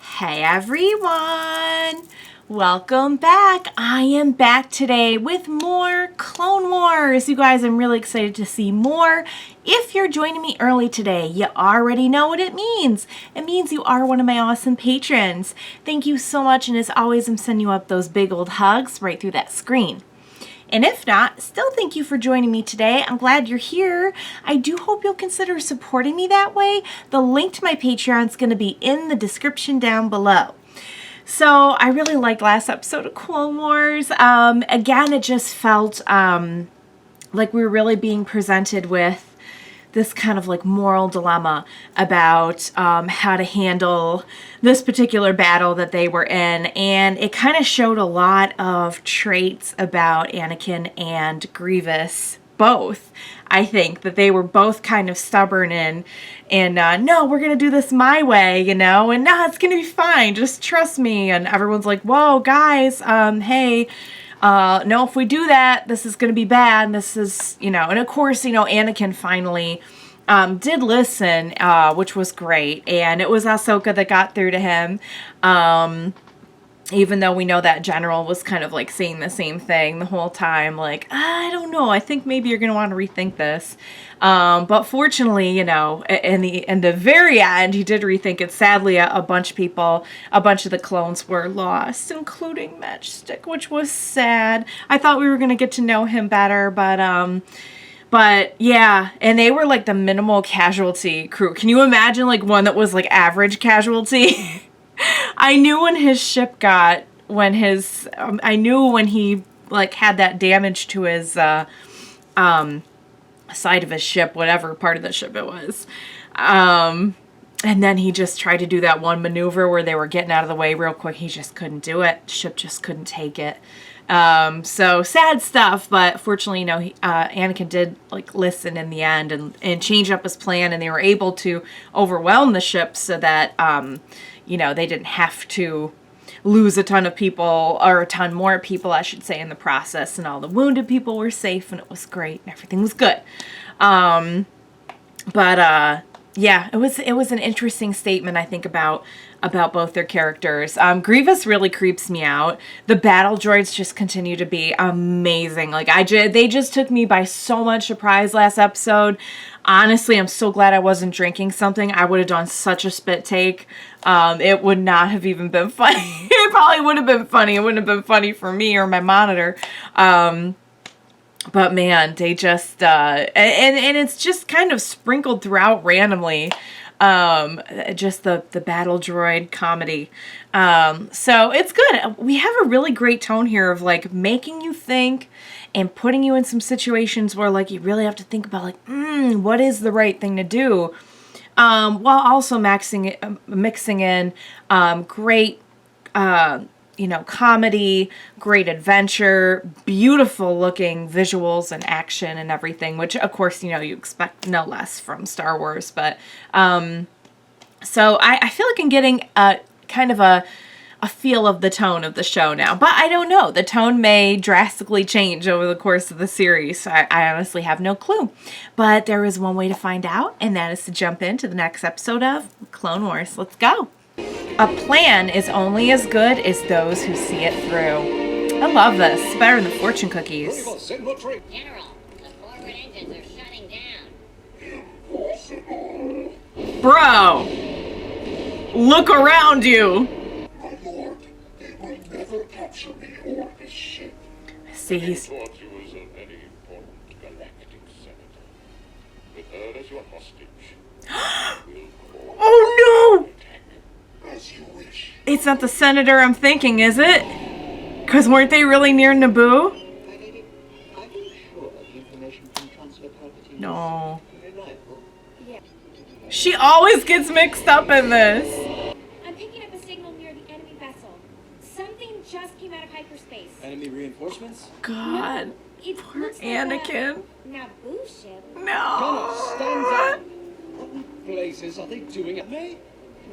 Hey everyone! Welcome back. I am back today with more Clone Wars. You guys, I'm really excited to see more. If you're joining me early today, you already know what it means. It means you are one of my awesome patrons. Thank you so much, and as always, I'm sending you up those big old hugs right through that screen. And if not, still thank you for joining me today. I'm glad you're here. I do hope you'll consider supporting me that way. The link to my Patreon is going to be in the description down below. So I really liked last episode of Clone Wars. Again, it just felt like we were really being presented with this kind of like moral dilemma about how to handle this particular battle that they were in. And it kind of showed a lot of traits about Anakin and Grievous, both. I think that they were both kind of stubborn and no, we're going to do this my way, you know, and no, it's going to be fine. Just trust me. And everyone's like, whoa, guys, hey, no, if we do that, this is going to be bad. And this is, you know, and of course, you know, Anakin finally did listen, which was great. And it was Ahsoka that got through to him. Even though we know that General was kind of like saying the same thing the whole time, like, I don't know, I think maybe you're going to want to rethink this. But fortunately, you know, in the very end, he did rethink it. Sadly, a bunch of people, a bunch of the clones were lost, including Matchstick, which was sad. I thought we were going to get to know him better, but yeah, and they were like the minimal casualty crew. Can you imagine like one that was like average casualty? I knew when his ship got, I knew when he like had that damage to his side of his ship, whatever part of the ship it was. And then he just tried to do that one maneuver where they were getting out of the way real quick. He just couldn't do it. The ship just couldn't take it. So sad stuff, but fortunately, you know, Anakin did like listen in the end and change up his plan, and they were able to overwhelm the ship so that, you know, they didn't have to lose a ton of people, or a ton more people, I should say, in the process, and all the wounded people were safe, and it was great, and everything was good. Yeah, it was an interesting statement, I think, about both their characters. Grievous really creeps me out. The battle droids just continue to be amazing. Like, they just took me by so much surprise last episode. Honestly, I'm so glad I wasn't drinking something. I would have done such a spit take. It would not have even been funny. It probably would have been funny. It wouldn't have been funny for me or my monitor. But man, they just, and it's just kind of sprinkled throughout randomly. Just the battle droid comedy. So it's good. We have a really great tone here of like making you think and putting you in some situations where like you really have to think about like, what is the right thing to do? While also mixing in, great, you know, comedy, great adventure, beautiful looking visuals and action and everything, which of course, you know, you expect no less from Star Wars. But, so I feel like I'm getting kind of a feel of the tone of the show now, but I don't know. The tone may drastically change over the course of the series. So I honestly have no clue, but there is one way to find out, and that is to jump into the next episode of Clone Wars. Let's go. A plan is only as good as those who see it through. I love this. It's better than the fortune cookies. General, the forward engines are shutting down. Bro, look around you. My lord, they will never capture me or this ship. See, he's... thought you was a very important galactic senator. With her as your hostage. Oh no! As you wish. It's not the senator I'm thinking, is it? Because weren't they really near Naboo? Are you sure the information from Chancellor Palpatine No. is reliable? Yeah. She always gets mixed up in this. I'm picking up a signal near the enemy vessel. Something just came out of hyperspace. Enemy reinforcements? God. No, it Poor looks like Anakin. a Naboo ship. Gunner, stand down! No. What in places are they doing at me?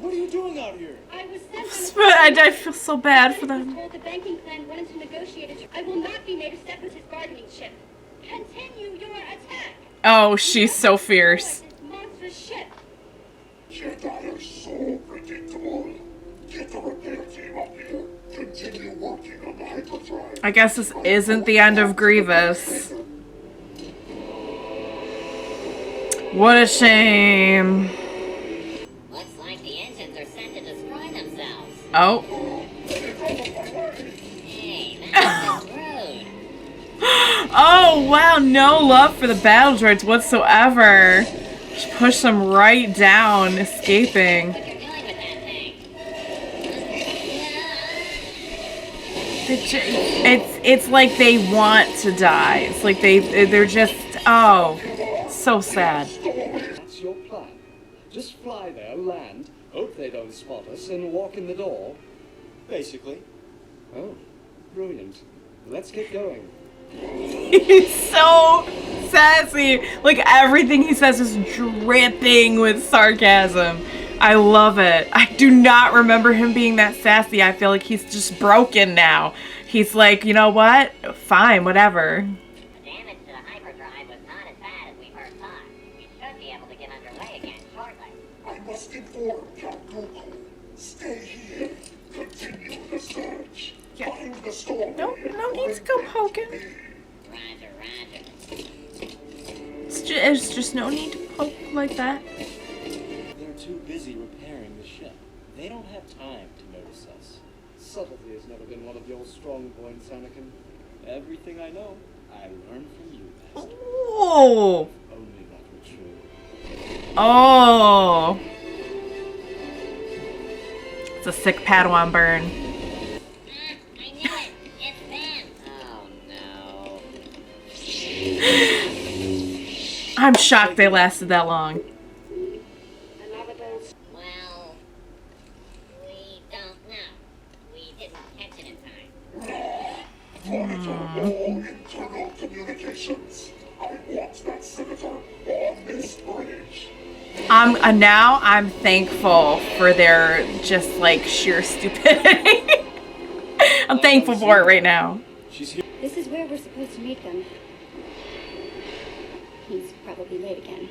What are you doing out here? I was sent on a I feel so bad for them. told the banking clan wanted to negotiate it. I will not be made to step with his bargaining chip. Continue your attack. Oh, she's so fierce. This monstrous ship. Jedi are so predictable. Get continue working on the hyperdrive. I guess this isn't the end of Grievous. What a shame. Looks like the engines are set to destroy themselves. Oh. Hey, that's just rude. Oh, wow. No love for the battle droids whatsoever. Just push them right down, escaping. What you're doing with that thing? It's like they want to die. It's like they're just, oh, so sad. That's your plan. Just fly there, land, hope they don't spot us, and walk in the door. Basically. Oh, brilliant. Let's get going. He's so sassy. Like everything he says is dripping with sarcasm. I love it. I do not remember him being that sassy. I feel like he's just broken now. He's like, you know what? Fine, whatever. The damage to the hyperdrive was not as bad as we first thought. We should be able to get underway again shortly. I must inform Count Dooku. Stay here. Continue the search. Yeah. Find the storm. No need to go poking. Roger, roger. There's just no need to poke like that. They're too busy repairing the ship. They don't have time to notice us. Subtlety has never been one of your strong points, Anakin. Everything I know, I learned from you, Master. Oh. Only that were true. Oh. It's a sick Padawan burn. I knew it. It's them. Oh no. I'm shocked they lasted that long. Well, we don't know. We didn't catch it in time. Monitor all internal communications. I want that senator on this bridge. Now I'm thankful for their just like sheer stupidity. I'm thankful for it right now. She's here. This is where we're supposed to meet them. He's probably late again.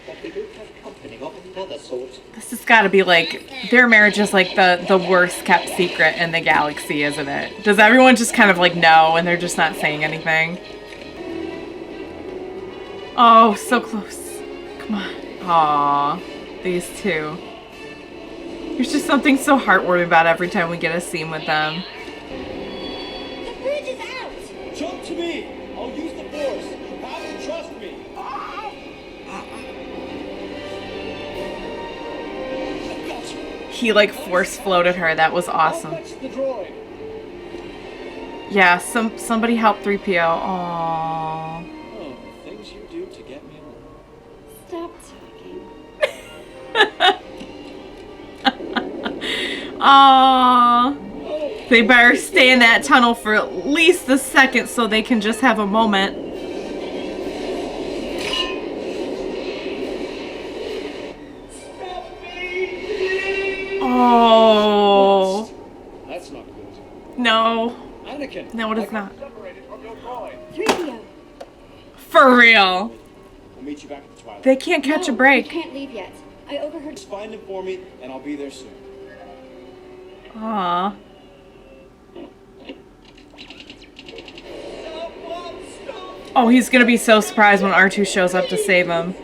But we do have company of another sort. This has got to be like their marriage is like the worst kept secret in the galaxy, isn't it? Does everyone just kind of like know and they're just not saying anything? Oh, so close. Come on. Aw, these two. There's just something so heartwarming about every time we get a scene with them. The bridge is out! Jump to me! I'll use the force. You have to trust me. I got you. He like force floated her. That was I'll awesome. fetch the droid. Yeah, somebody help 3PO. Aww. Oh, the things you do to get me along. Stop talking. Aww. They better stay in that tunnel for at least a second so they can just have a moment. Oh. That's not good. No. Anakin. No, it is I got not. separated from your droid. 3PO. For real. We'll meet you back at the Twilight. They can't catch a We break. can't leave yet. I overheard. Just find him for me, and I'll be there soon. Aw. Oh, he's gonna be so surprised when R2 shows up to save him.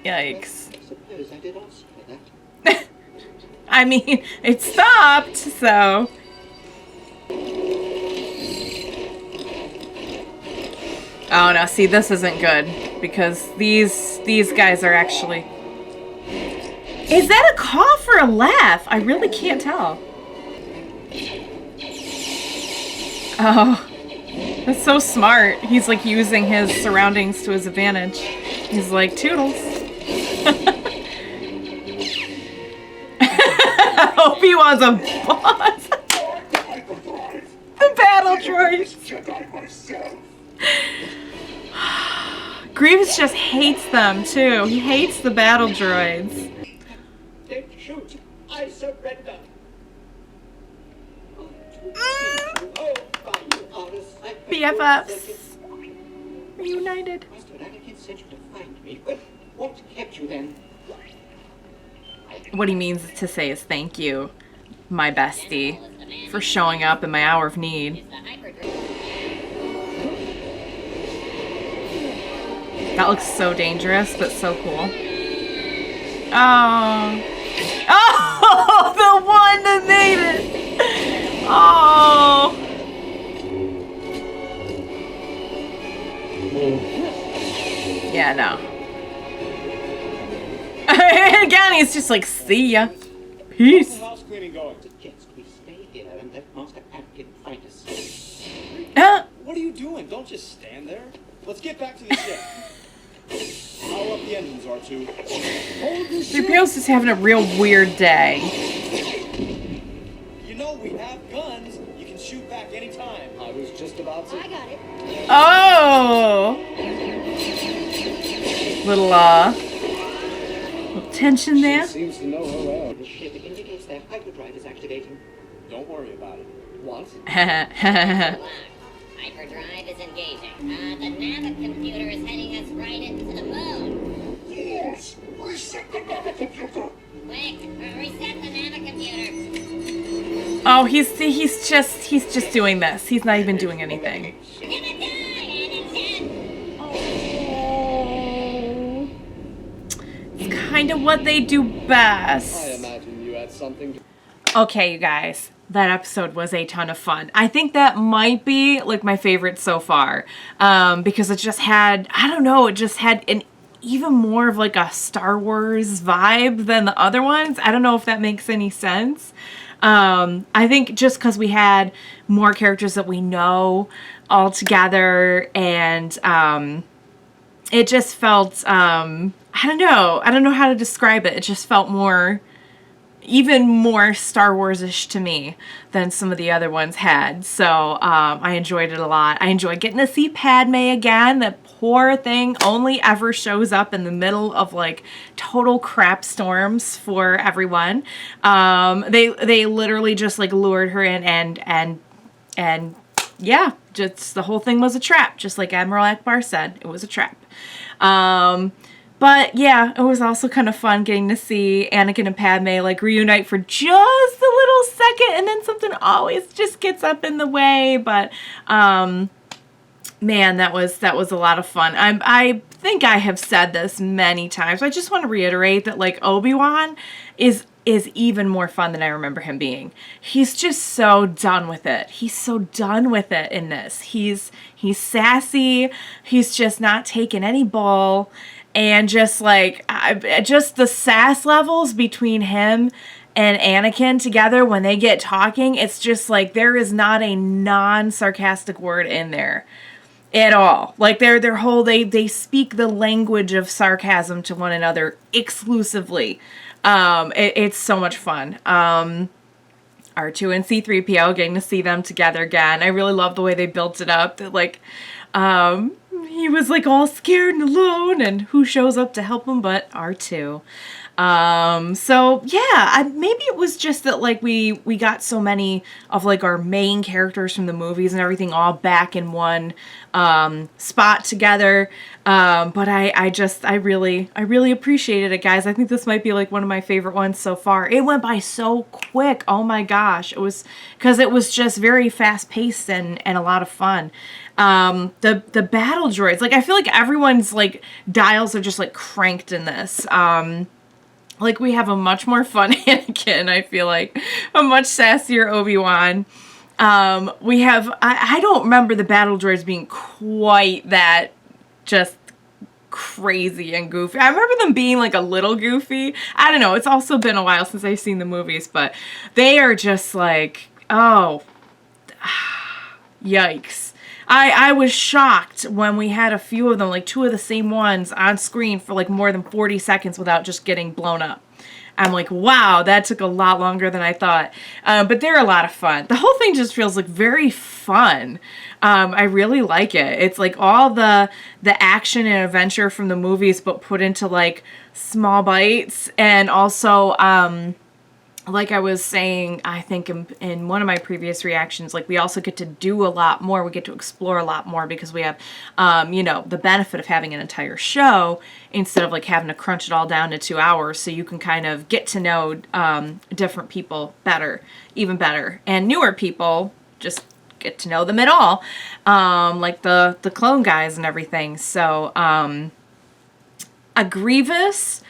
Yikes. I suppose I did ask for that. I mean, it stopped, so. Oh no, see, this isn't good because these guys are actually. Is that a cough or a laugh? I really can't tell. Oh, that's so smart. He's like using his surroundings to his advantage. He's like, toodles. Obi-Wan's a boss. The battle droids. Jedi myself. Grievous just hates them too. He hates the battle droids. Don't shoot. I surrender. Oh, fine, Horus. I BFFs. Reunited. Master Anakin sent you to find me, but what kept you then? I what he means to say is thank you, my bestie, for showing up in my hour of need. The hyperdrive. That looks so dangerous, but so cool. Oh. Oh, the one that made it. Oh. Yeah, no. Again, he's just like, see ya. How's Peace. the house cleaning going? Suggest we stay here and let Master Anakin find us. What are you doing? Don't just stand there. Let's get back to the ship. Power up the engines, R2. Hold the ship. 3PO's just having a real weird day. You know we have guns. You can shoot back anytime. I was just about to. I got it. Oh! Little tension there. Seems to know her well. The ship indicates their hyperdrive is activating. Don't worry about it. What? Locked. Hyperdrive is engaging. The Navic computer is heading us right into the moon. Yes, reset the navigator. Quick, reset the Navic computer. Oh, he's just doing this. He's not even doing anything. You're gonna die, Anakin! Oh. It's kind of what they do I best. imagine you had something. Okay, you guys. That episode was a ton of fun. I think that might be like my favorite so far, because it just had, I don't know, it just had an even more of like a Star Wars vibe than the other ones. I don't know if that makes any sense. I think just because we had more characters that we know all together, and it just felt, I don't know how to describe it. It just felt even more Star Wars-ish to me than some of the other ones had. So I enjoyed it a lot. I enjoyed getting to see Padme again. That poor thing only ever shows up in the middle of like total crap storms for everyone. They literally just like lured her in and yeah, just the whole thing was a trap. Just like Admiral Akbar said, it was a trap. But yeah, it was also kind of fun getting to see Anakin and Padme like reunite for just a little second, and then something always just gets up in the way. But man, that was a lot of fun. I think I have said this many times, but I just want to reiterate that like Obi-Wan is even more fun than I remember him being. He's just so done with it. He's so done with it in this. He's sassy. He's just not taking any bull. And just like, just the sass levels between him and Anakin together when they get talking, it's just like there is not a non-sarcastic word in there at all. Like their whole, they speak the language of sarcasm to one another exclusively. It's so much fun. R2 and C-3PO, getting to see them together again. I really love the way they built it up. That like, he was like all scared and alone, and who shows up to help him but R2. So yeah, maybe it was just that like we got so many of like our main characters from the movies and everything all back in one spot together. But I really appreciated it, guys. I think this might be like one of my favorite ones so far. It went by so quick. Oh my gosh. It was because it was just very fast paced and a lot of fun. The battle droids, like I feel like everyone's like dials are just like cranked in this. Like we have a much more fun Anakin, I feel like, a much sassier Obi-Wan. We have, I don't remember the battle droids being quite that just crazy and goofy. I remember them being like a little goofy. I don't know. It's also been a while since I've seen the movies, but they are just like, oh, yikes. I was shocked when we had a few of them, like two of the same ones on screen for like more than 40 seconds without just getting blown up. I'm like, wow, that took a lot longer than I thought. But they're a lot of fun. The whole thing just feels like very fun. I really like it. It's like all the action and adventure from the movies, but put into like small bites. And also, like I was saying, I think in one of my previous reactions, like we also get to do a lot more. We get to explore a lot more because we have, you know, the benefit of having an entire show instead of like having to crunch it all down to 2 hours. So you can kind of get to know different people better, even better, and newer people, just get to know them at all, like the clone guys and everything. So a Grievous,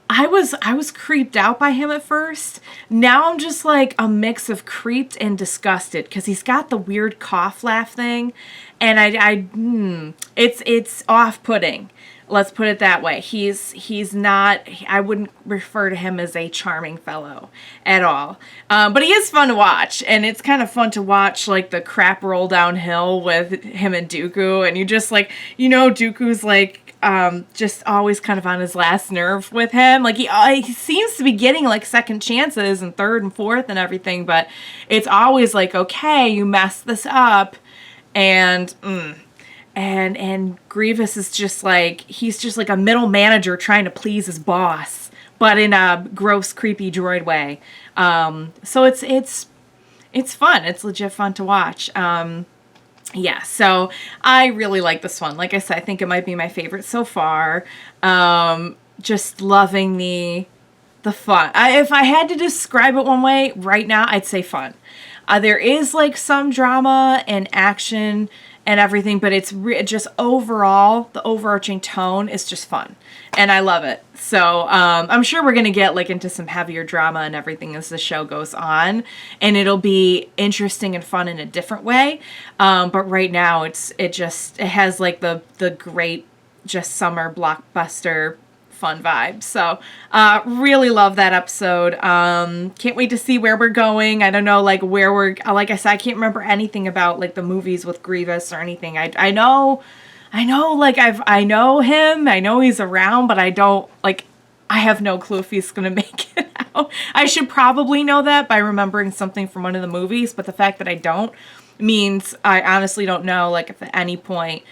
I was creeped out by him at first. Now I'm just like a mix of creeped and disgusted because he's got the weird cough laugh thing, and it's off-putting. Let's put it that way. He's not. I wouldn't refer to him as a charming fellow at all. But he is fun to watch, and it's kind of fun to watch like the crap roll downhill with him and Dooku, and you just like, you know, Dooku's like. Just always kind of on his last nerve with him. Like he seems to be getting like second chances and third and fourth and everything, but it's always like, okay, you messed this up, and Grievous is just like, he's just like a middle manager trying to please his boss, but in a gross, creepy droid way. So it's fun. It's legit fun to watch. Yeah, so I really like this one. Like I said, I think it might be my favorite so far. Just loving the fun. If I had to describe it one way right now, I'd say fun. There is like some drama and action and everything, but it's just overall, the overarching tone is just fun. And I love it. So I'm sure we're going to get like into some heavier drama and everything as the show goes on. And it'll be interesting and fun in a different way. But right now it has like the great just summer blockbuster fun vibe. So really love that episode. Can't wait to see where we're going. I don't know like where we're, like I said, I can't remember anything about like the movies with Grievous or anything. I know like I know him, I know he's around, but I don't like, I have no clue if he's gonna make it out. I should probably know that by remembering something from one of the movies, but the fact that I don't means I honestly don't know like if at any point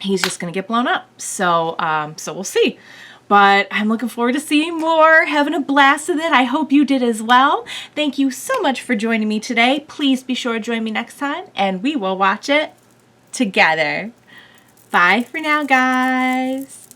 he's just gonna get blown up. So so we'll see. But I'm looking forward to seeing more, having a blast with it. I hope you did as well. Thank you so much for joining me today. Please be sure to join me next time, and we will watch it together. Bye for now, guys.